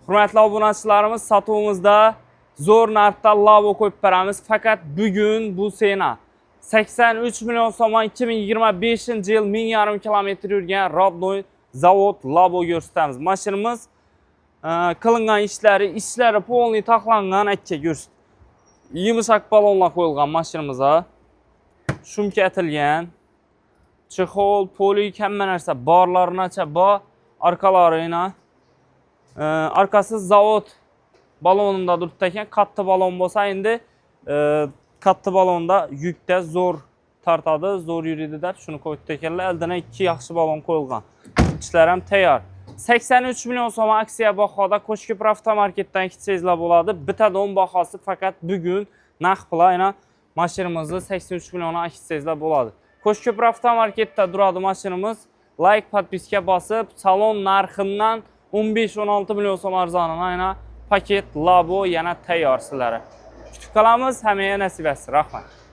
Hurmatli obunachilarimiz, sotuvimizda zo'r narxda Labo qo'yib beramiz. Faqat bugun bu sena 83 million so'm 2025-yil 1000 kilometr yurgan rodnoy zavod Labo ko'rsatamiz. Mashinamiz qilingan ishlari polni taxlangan aka ko'rsat. Yumshoq balonlar qo'yilgan mashinamizga. Shumka atilgan. Chexol, polik hamma narsa borlarinacha bor, arkalarina. Arkasi zavod balonunda turibdi ekan, katta balon bo'lsa endi katta balonda yukda zo'r tortadi, zo'r yuradi deb shuni qo'yibdi ekanlar. Aldidan 2 yaxshi balon qo'yilgan. Ishlar ham tayyor. 83 million so'm aksiya bahoda Qo'shko'pir avtomarketdan kitsangizlar bo'ladi. Bitta don bahosi faqat bugun naqd bilan mashinamizni 83 million aksiyangizlar bo'ladi. Qo'shko'pir avtomarketda turadi mashinamiz. Like, podpiska bosib, salon narxidan 15-16 million so'm arzonini paket Labo yana tayyor sizlarga. Kutib qolamiz, hammaga nasib etsin. Rahmat.